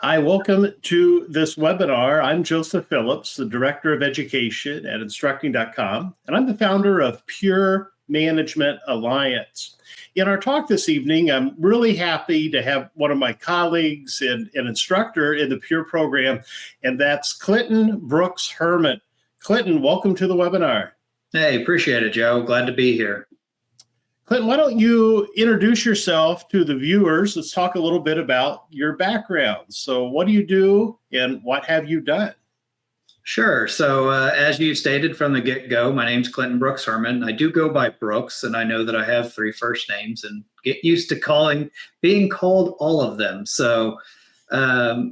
Hi, welcome to this webinar. I'm Joseph Phillips, the Director of Education at Instructing.com, and I'm the founder of Pure Management Alliance. In our talk this evening, I'm really happy to have one of my colleagues and an instructor in the Pure program, and that's Clinton Brooks Herman. Clinton, welcome to the webinar. Hey, appreciate it, Joe. Glad to be here. Clinton, why don't you introduce yourself to the viewers? Let's talk a little bit about your background. So what do you do and what have you done? Sure. So as you stated from the get-go, my name's Clinton Brooks Herman. I do go by Brooks, and I know that I have 3 first names and get used to being called all of them. So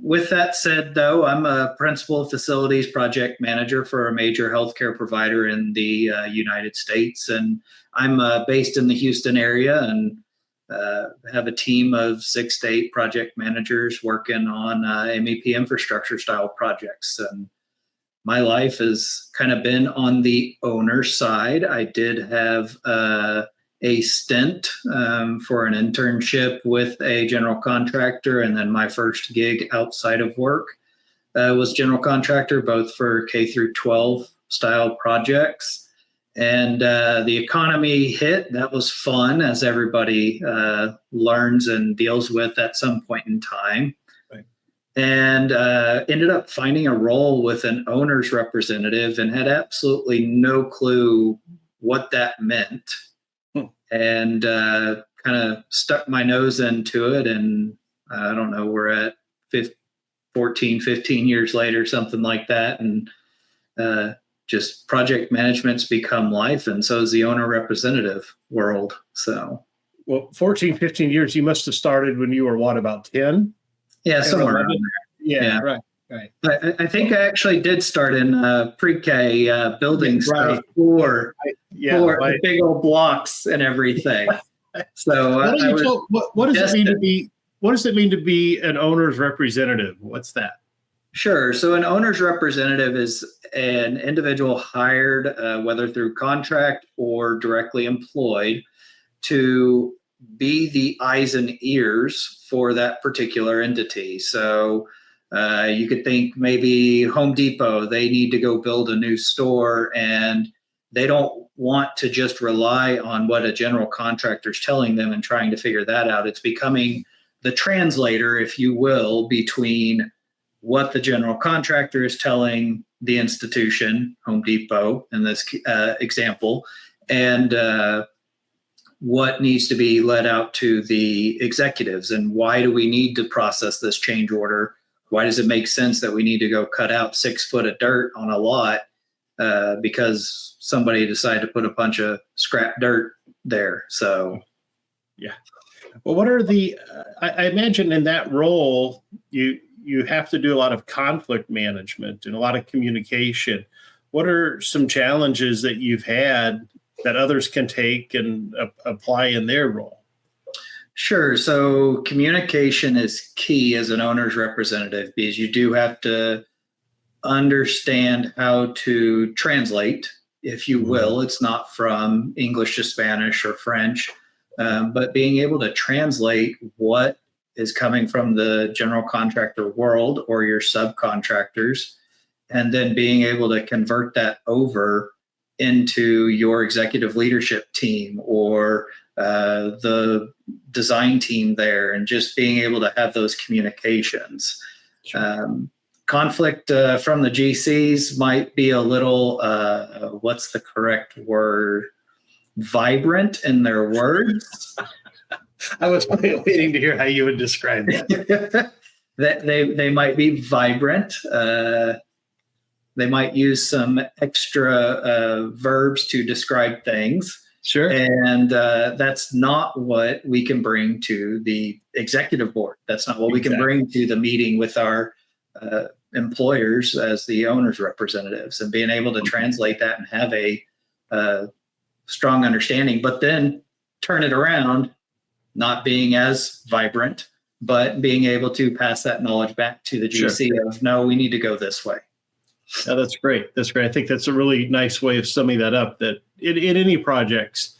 with that said, though, I'm a principal facilities project manager for a major healthcare provider in the United States. And I'm based in the Houston area and have a team of 6 to 8 project managers working on MEP infrastructure style projects. And my life has kind of been on the owner side. I did have a stint for an internship with a general contractor, and then my first gig outside of work was general contractor, both for K through 12 style projects. And the economy hit. That was fun, as everybody learns and deals with at some point in time. Right. And ended up finding a role with an owner's representative and had absolutely no clue what that meant. And kind of stuck my nose into it. And I don't know, we're at 15 years later, something like that. And just project management's become life, and so is the owner representative world. So, well, 14, 15 years, you must have started when you were what, about 10? Yeah, somewhere around there. Yeah, right. I think I actually did start in pre-K building stuff for the big old blocks and everything. So what does it mean to be an owner's representative? What's that? Sure. So an owner's representative is an individual hired, whether through contract or directly employed, to be the eyes and ears for that particular entity. So you could think maybe Home Depot, they need to go build a new store, and they don't want to just rely on what a general contractor is telling them and trying to figure that out. It's becoming the translator, if you will, between what the general contractor is telling the institution, Home Depot in this example, and what needs to be let out to the executives, and why do we need to process this change order? Why does it make sense that we need to go cut out 6 foot of dirt on a lot because somebody decided to put a bunch of scrap dirt there? So, yeah. Well, what are the? I imagine in that role, you have to do a lot of conflict management and a lot of communication. What are some challenges that you've had that others can take and apply in their role? Sure. So communication is key as an owner's representative, because you do have to understand how to translate, if you will. It's not from English to Spanish or French, but being able to translate what is coming from the general contractor world or your subcontractors, and then being able to convert that over into your executive leadership team or the design team there, and just being able to have those communications. Sure. Conflict from the GCs might be a little, what's the correct word? Vibrant in their words. I was waiting to hear how you would describe that. That they might be vibrant. They might use some extra verbs to describe things. Sure. And that's not what we can bring to the executive board. That's not what we can bring to the meeting with our employers as the owners' representatives, and being able to translate that and have a strong understanding, but then turn it around, not being as vibrant, but being able to pass that knowledge back to the GC of, no, we need to go this way. Yeah, that's great. That's great. I think that's a really nice way of summing that up, that in any projects,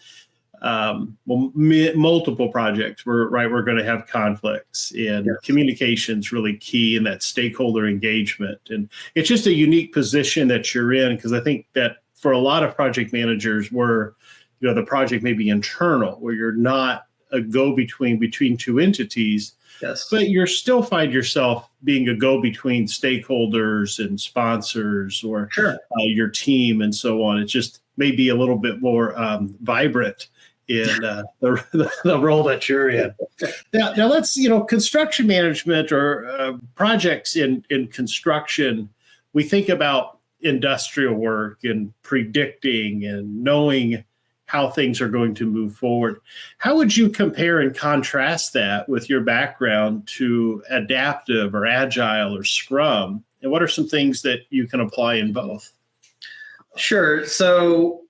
multiple projects. We're going to have conflicts, and communication is really key in that stakeholder engagement. And it's just a unique position that you're in, because I think that for a lot of project managers, where the project may be internal, where you're not a go-between between two entities, but you still find yourself being a go-between stakeholders and sponsors, or your team and so on. It's just maybe a little bit more vibrant in the role that you're in. Now let's, construction management, or projects in construction, we think about industrial work and predicting and knowing how things are going to move forward. How would you compare and contrast that with your background to adaptive or agile or Scrum? And what are some things that you can apply in both? Sure. So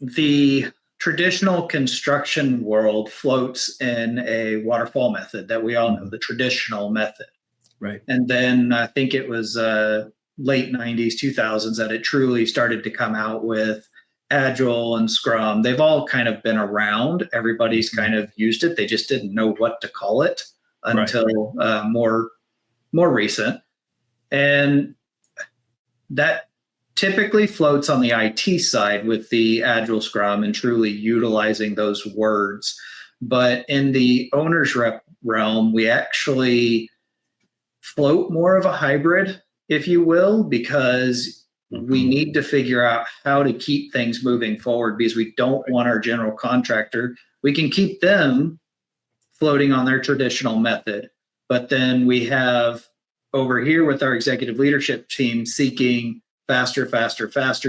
the traditional construction world floats in a waterfall method that we all know, the traditional method. Right. And then I think it was late 90s, 2000s that it truly started to come out with Agile and Scrum. They've all kind of been around. Everybody's kind of used it. They just didn't know what to call it until more recent. And that typically floats on the IT side with the Agile, Scrum, and truly utilizing those words. But in the owner's rep realm, we actually float more of a hybrid, if you will, because we need to figure out how to keep things moving forward, because we don't want our general contractor. We can keep them floating on their traditional method, but then we have over here with our executive leadership team seeking faster,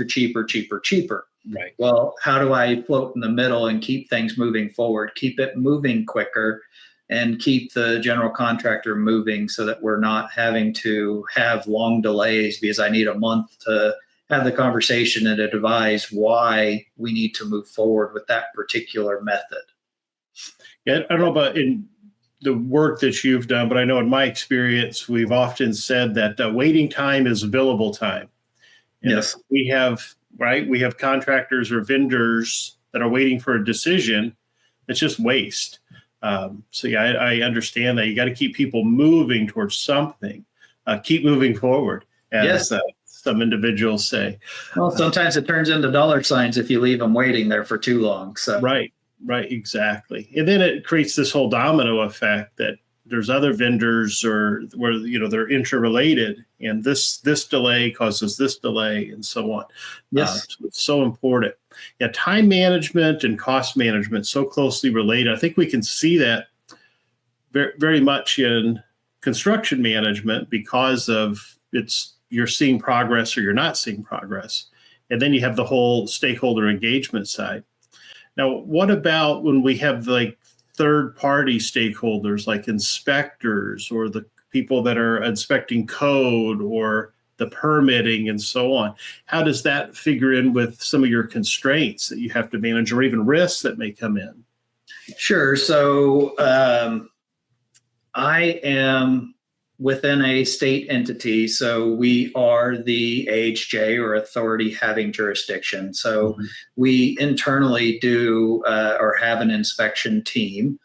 cheaper. Right. Well, how do I float in the middle and keep things moving forward, keep it moving quicker, and keep the general contractor moving so that we're not having to have long delays because I need a month to have the conversation and advise why we need to move forward with that particular method. Yeah, I don't know about in the work that you've done, but I know in my experience, we've often said that waiting time is billable time. And yes. We have contractors or vendors that are waiting for a decision. It's just waste. I understand that you got to keep people moving towards something, keep moving forward, as some individuals say. Well, sometimes it turns into dollar signs if you leave them waiting there for too long. So Right, exactly. And then it creates this whole domino effect that there's other vendors where they're interrelated, and this delay causes this delay, and so on. Yes, so it's so important. Yeah, time management and cost management so closely related. I think we can see that very, very much in construction management, because of you're seeing progress or you're not seeing progress, and then you have the whole stakeholder engagement side. Now, what about when we have third-party stakeholders like inspectors, or the people that are inspecting code, or the permitting and so on? How does that figure in with some of your constraints that you have to manage, or even risks that may come in? Sure. So I am within a state entity. So we are the AHJ, or authority having jurisdiction. So we internally do or have an inspection team.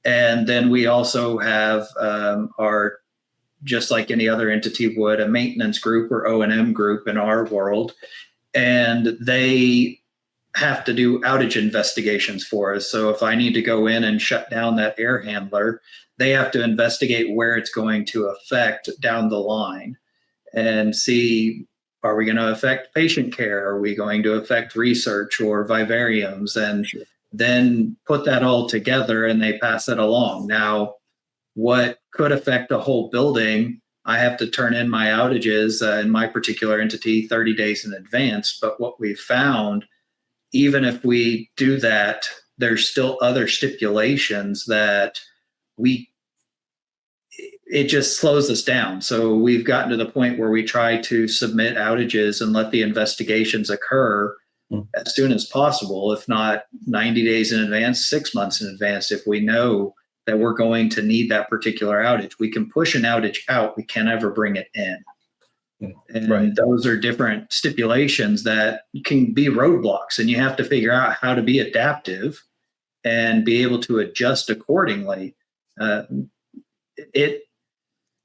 And then we also have our, just like any other entity would, a maintenance group or O&M group in our world. And they have to do outage investigations for us. So if I need to go in and shut down that air handler, they have to investigate where it's going to affect down the line and see, are we going to affect patient care? Are we going to affect research or vivariums? And then put that all together and they pass it along. Now, what could affect a whole building, I have to turn in my outages in my particular entity 30 days in advance. But what we've found, even if we do that, there's still other stipulations that it just slows us down. So we've gotten to the point where we try to submit outages and let the investigations occur as soon as possible, if not 90 days in advance, 6 months in advance. If we know that we're going to need that particular outage, we can push an outage out. We can't ever bring it in. And those are different stipulations that can be roadblocks, and you have to figure out how to be adaptive and be able to adjust accordingly. It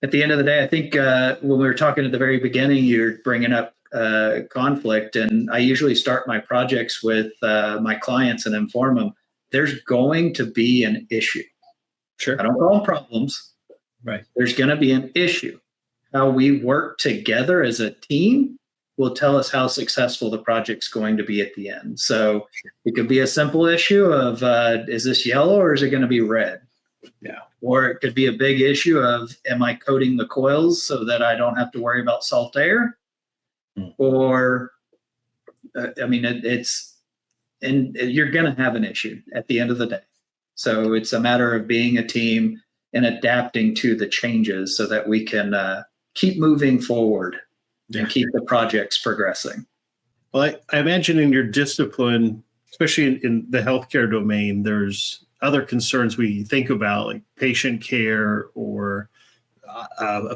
At the end of the day, I think when we were talking at the very beginning, you're bringing up conflict, and I usually start my projects with my clients and inform them there's going to be an issue. Sure. I don't call them problems. Right. There's going to be an issue. How we work together as a team will tell us how successful the project's going to be at the end. So it could be a simple issue of is this yellow or is it going to be red? Yeah. Or it could be a big issue of, am I coating the coils so that I don't have to worry about salt air? Or, and you're going to have an issue at the end of the day. So it's a matter of being a team and adapting to the changes so that we can keep moving forward and keep the projects progressing. Well, I imagine in your discipline, especially in the healthcare domain, there's other concerns we think about, like patient care or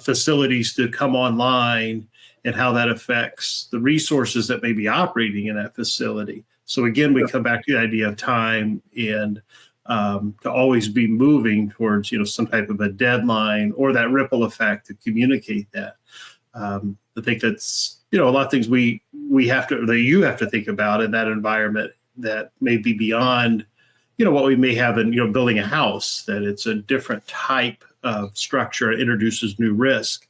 facilities to come online and how that affects the resources that may be operating in that facility. So again, we come back to the idea of time and to always be moving towards, some type of a deadline or that ripple effect to communicate that. I think that's, a lot of things we have to, that you have to think about in that environment that may be beyond, what we may have in, building a house, that it's a different type of structure. It introduces new risk.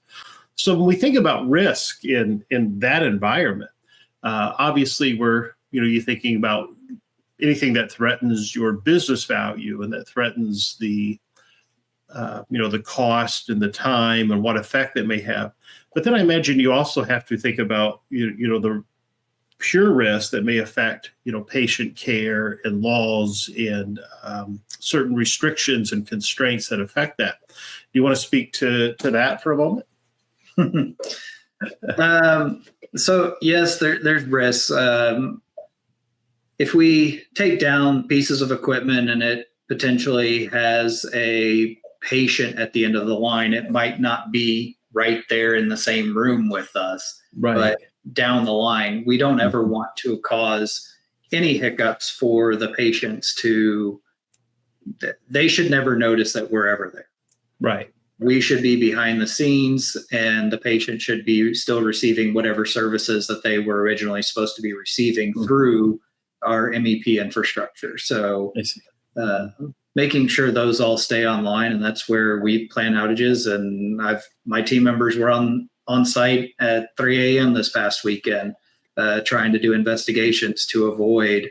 So when we think about risk in that environment, obviously you're thinking about anything that threatens your business value and that threatens the cost and the time and what effect it may have. But then I imagine you also have to think about, the pure risk that may affect, patient care and laws and certain restrictions and constraints that affect that. Do you want to speak to that for a moment? So yes, there's risks. If we take down pieces of equipment and it potentially has a patient at the end of the line, it might not be right there in the same room with us. Right. But down the line, we don't ever want to cause any hiccups for the patients they should never notice that we're ever there. Right. We should be behind the scenes and the patient should be still receiving whatever services that they were originally supposed to be receiving through our MEP infrastructure. So making sure those all stay online, and that's where we plan outages. And my team members were on site at 3 a.m. this past weekend, trying to do investigations to avoid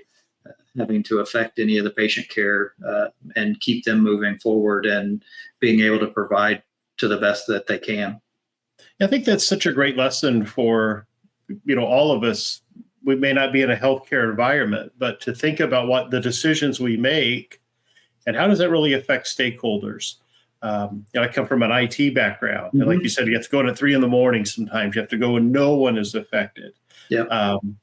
having to affect any of the patient care and keep them moving forward and being able to provide to the best that they can. I think that's such a great lesson for, all of us. We may not be in a healthcare environment, but to think about what the decisions we make and how does that really affect stakeholders. I come from an IT background. And like you said, you have to go in at 3 a.m. sometimes. You have to go when no one is affected. Yep. And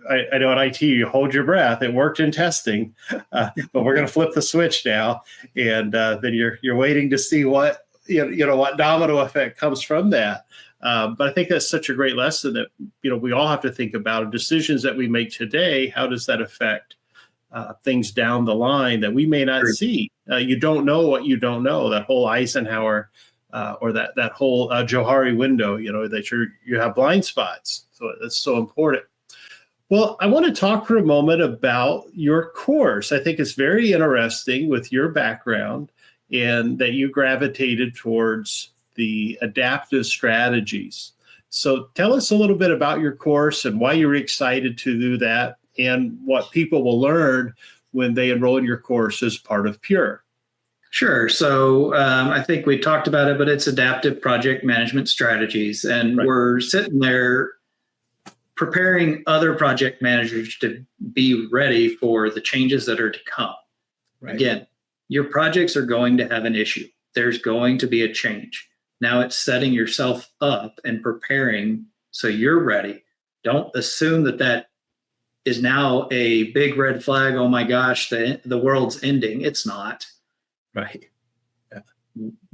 I know in IT, you hold your breath. It worked in testing, but we're going to flip the switch now. And then you're waiting to see what domino effect comes from that. But I think that's such a great lesson that, we all have to think about decisions that we make today. How does that affect things down the line that we may not see? You don't know what you don't know. That whole Eisenhower or that whole Johari window, that you have blind spots. So that's so important. Well, I want to talk for a moment about your course. I think it's very interesting with your background and that you gravitated towards the adaptive strategies. So tell us a little bit about your course and why you were excited to do that and what people will learn when they enroll in your course as part of Pure. Sure. So I think we talked about it, but it's adaptive project management strategies. And we're sitting there preparing other project managers to be ready for the changes that are to come. Right. Again, your projects are going to have an issue. There's going to be a change. Now it's setting yourself up and preparing so you're ready. Don't assume that is now a big red flag. Oh my gosh, the world's ending. It's not. Right. Yeah.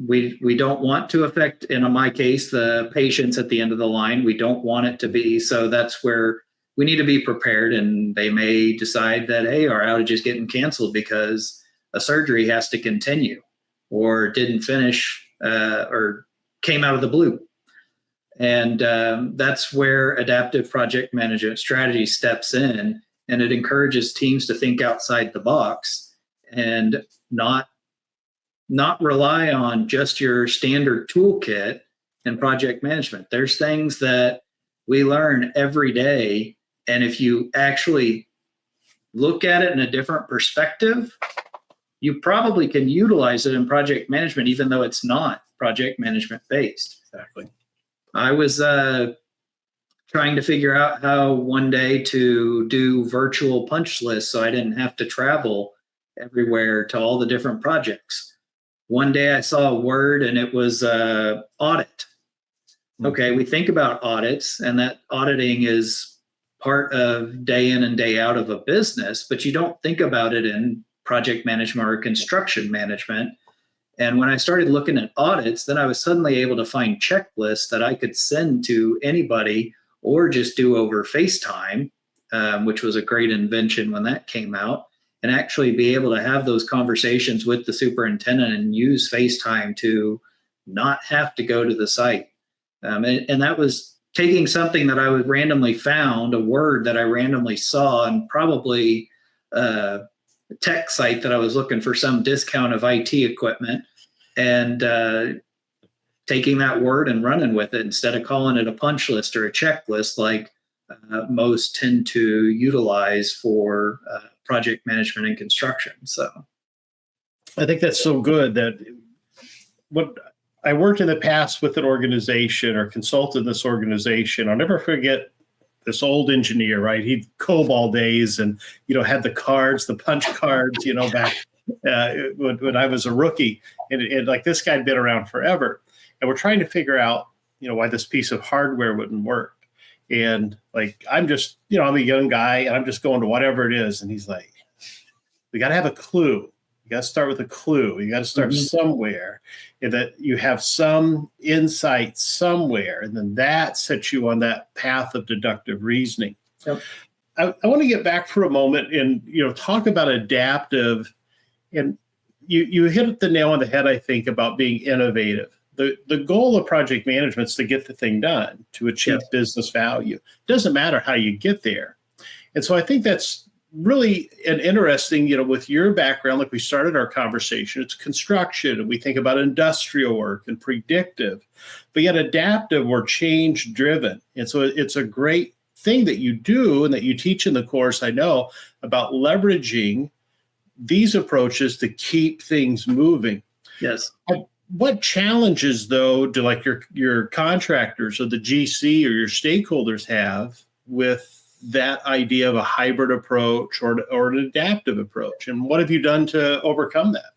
We don't want to affect, in my case, the patients at the end of the line. We don't want it to be. So that's where we need to be prepared, and they may decide that, hey, our outage is getting canceled because a surgery has to continue or didn't finish or came out of the blue. And that's where adaptive project management strategy steps in, and it encourages teams to think outside the box and not rely on just your standard toolkit in project management. There's things that we learn every day, and if you actually look at it in a different perspective, you probably can utilize it in project management, even though it's not project management based. Exactly. I was trying to figure out how one day to do virtual punch lists so I didn't have to travel everywhere to all the different projects. One day I saw a word and it was audit. Okay, we think about audits, and that auditing is part of day in and day out of a business, but you don't think about it in project management or construction management. And when I started looking at audits, then I was suddenly able to find checklists that I could send to anybody or just do over FaceTime, which was a great invention when that came out, and actually be able to have those conversations with the superintendent and use FaceTime to not have to go to the site. And that was taking something that I would randomly found, a word that I randomly saw, and probably a tech site that I was looking for some discount of IT equipment, and taking that word and running with it instead of calling it a punch list or a checklist like most tend to utilize for project management and construction. So I think that's so good that what I worked in the past with an organization or consulted this organization. I'll never forget this old engineer, right? He'd COBOL days and, had the cards, the punch cards, back when I was a rookie. And like this guy had been around forever. And we're trying to figure out, why this piece of hardware wouldn't work. And like, I'm just, I'm a young guy and I'm just going to whatever it is. And he's like, we got to have a clue. You got to start with a clue. You got to start somewhere, and that you have some insight somewhere. And then that sets you on that path of deductive reasoning. Yep. I want to get back for a moment and, talk about adaptive. And you hit the nail on the head, I think, about being innovative. The goal of project management is to get the thing done, to achieve business value. It doesn't matter how you get there. And so I think that's really an interesting, with your background, like we started our conversation, it's construction, and we think about industrial work and predictive, but yet adaptive or change driven. And so it's a great thing that you do and that you teach in the course, I know, about leveraging these approaches to keep things moving. Yes. What challenges, though, do like your contractors or the GC or your stakeholders have with that idea of a hybrid approach or an adaptive approach? And what have you done to overcome that?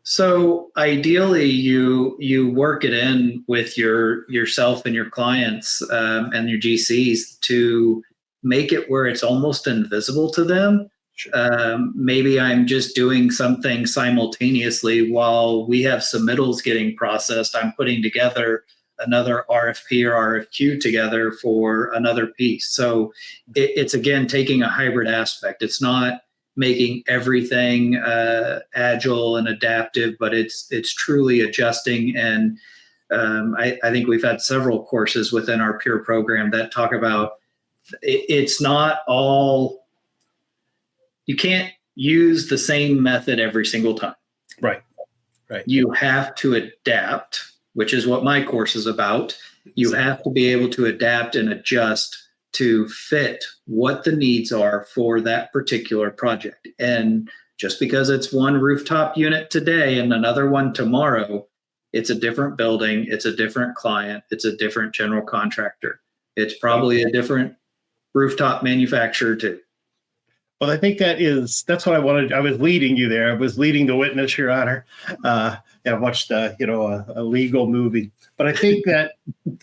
So ideally, you work it in with yourself and your clients and your GCs to make it where it's almost invisible to them. Sure. Maybe I'm just doing something simultaneously while we have submittals getting processed. I'm putting together another RFP or RFQ together for another piece. So it's again taking a hybrid aspect. It's not making everything agile and adaptive, but it's truly adjusting. And I think we've had several courses within our peer program that talk about it's not all. You can't use the same method every single time. Right. You have to adapt, which is what my course is about. You have to be able to adapt and adjust to fit what the needs are for that particular project. And just because it's one rooftop unit today and another one tomorrow, it's a different building, it's a different client, it's a different general contractor. It's probably a different rooftop manufacturer too. Well, I think that's what I wanted. I was leading you there. I was leading the witness, Your Honor. I watched, a legal movie. But I think that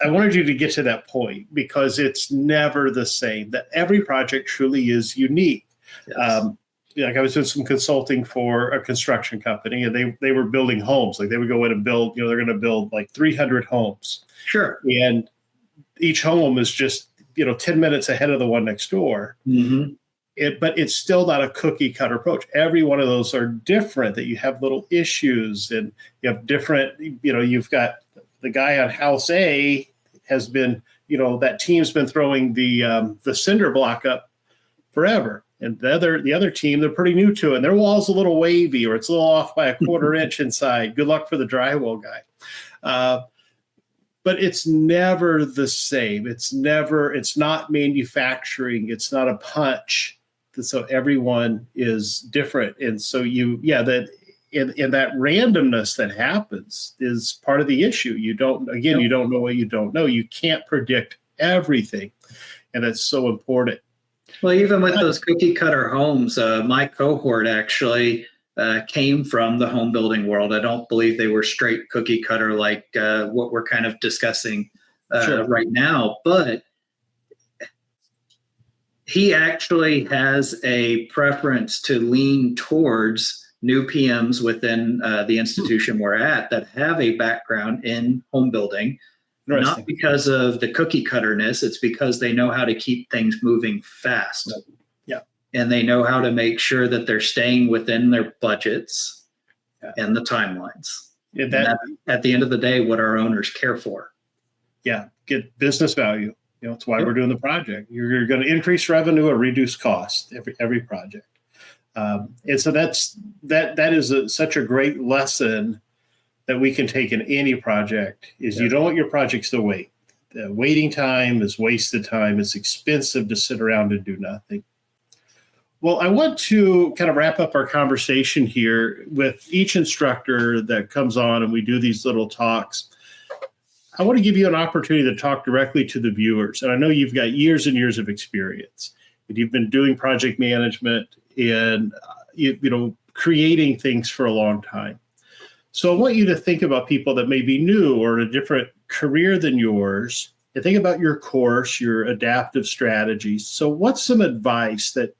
I wanted you to get to that point because it's never the same, that every project truly is unique. Yes. Like I was doing some consulting for a construction company, and they were building homes. Like they would go in and build, they're going to build like 300 homes. Sure. And each home is just 10 minutes ahead of the one next door. Mm-hmm. But it's still not a cookie cutter approach. Every one of those are different, that you have little issues, and you have different, you've got the guy on house A has been, that team's been throwing the cinder block up forever. And the other team, they're pretty new to it. And their wall's a little wavy, or it's a little off by a quarter inch inside. Good luck for the drywall guy. But it's never the same. It's not manufacturing. It's not a punch. So everyone is different. And so that randomness that happens is part of the issue. You don't know what you don't know. You can't predict everything. And that's so important. Well, even with those cookie cutter homes, my cohort actually came from the home building world. I don't believe they were straight cookie cutter like what we're kind of discussing right now, but he actually has a preference to lean towards new PMs within the institution we're at that have a background in home building. Not because of the cookie cutterness, it's because they know how to keep things moving fast. Yeah. And they know how to make sure that they're staying within their budgets and the timelines. Yeah, that's at the end of the day what our owners care for. Yeah, get business value. It's why we're doing the project. You're going to increase revenue or reduce cost every project. And so that is such a great lesson that we can take in any project. You don't want your projects to wait. The waiting time is wasted time. It's expensive to sit around and do nothing. Well, I want to kind of wrap up our conversation here with each instructor that comes on and we do these little talks. I want to give you an opportunity to talk directly to the viewers. And I know you've got years and years of experience, and you've been doing project management and creating things for a long time. So I want you to think about people that may be new or in a different career than yours, and think about your course, your adaptive strategies. So what's some advice that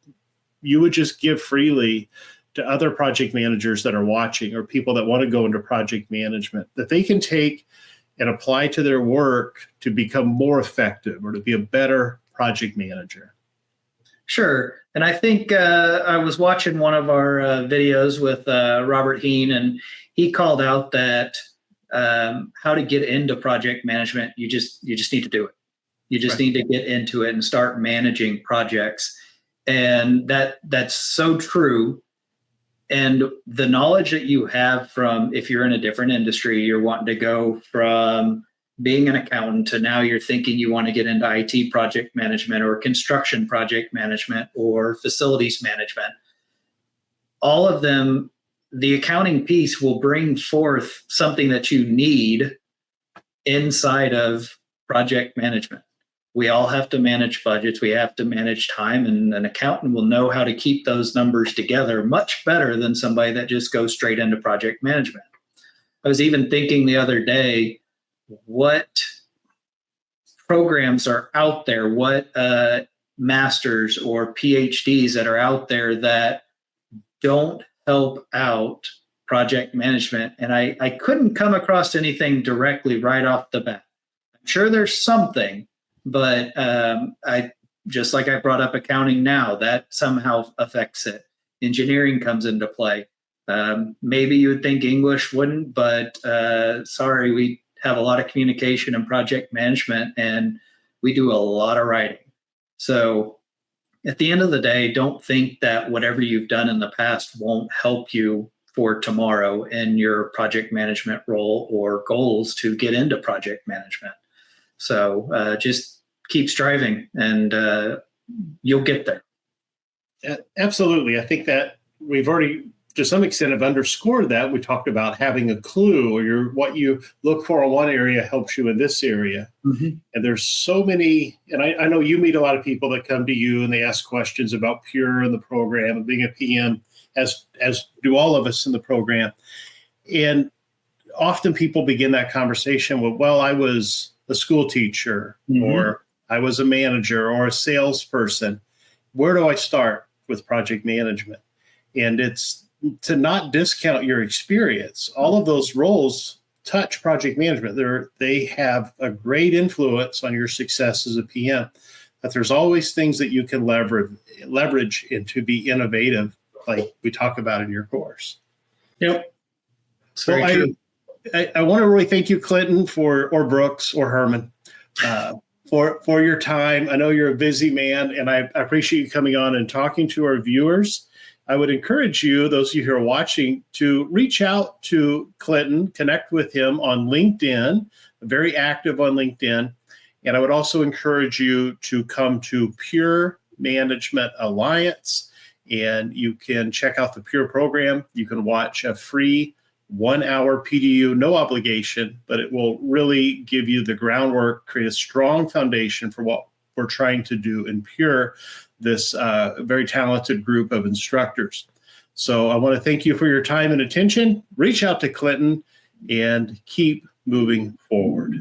you would just give freely to other project managers that are watching, or people that want to go into project management, that they can take and apply to their work to become more effective or to be a better project manager? Sure. And I think I was watching one of our videos with Robert Heen, and he called out that how to get into project management. You just need to do it. You just need to get into it and start managing projects. And that's so true. And the knowledge that you have from, if you're in a different industry, you're wanting to go from being an accountant to now you're thinking you want to get into IT project management or construction project management or facilities management. All of them, the accounting piece will bring forth something that you need inside of project management. We all have to manage budgets. We have to manage time, and an accountant will know how to keep those numbers together much better than somebody that just goes straight into project management. I was even thinking the other day, what programs are out there, what masters or PhDs that are out there that don't help out project management. And I couldn't come across anything directly right off the bat. I'm sure there's something, but I just like I brought up accounting now, that somehow affects it. Engineering comes into play. Maybe you would think English wouldn't, but sorry, we have a lot of communication and project management, and we do a lot of writing. So at the end of the day, don't think that whatever you've done in the past won't help you for tomorrow in your project management role or goals to get into project management. So just keep striving, and you'll get there. Absolutely. I think that we've already, to some extent, have underscored that. We talked about having a clue, or what you look for in one area helps you in this area. Mm-hmm. And there's so many, and I know you meet a lot of people that come to you and they ask questions about Pure and the program and being a PM, as do all of us in the program. And often people begin that conversation with, well, I was a school teacher, mm-hmm. or I was a manager or a salesperson. Where do I start with project management? And it's to not discount your experience. All of those roles touch project management. They have a great influence on your success as a PM. that there's always things that you can leverage and to be innovative, like we talk about in your course. Yep. So I want to really thank you, Clinton, or Brooks or Herman, for your time. I know you're a busy man, and I appreciate you coming on and talking to our viewers. I would encourage you, those of you who are watching, to reach out to Clinton, connect with him on LinkedIn, very active on LinkedIn. And I would also encourage you to come to Pure Management Alliance, and you can check out the Pure program. You can watch a free 1-hour PDU, no obligation, but it will really give you the groundwork, create a strong foundation for what we're trying to do in Pure, this very talented group of instructors. So I want to thank you for your time and attention. Reach out to Clinton and keep moving forward.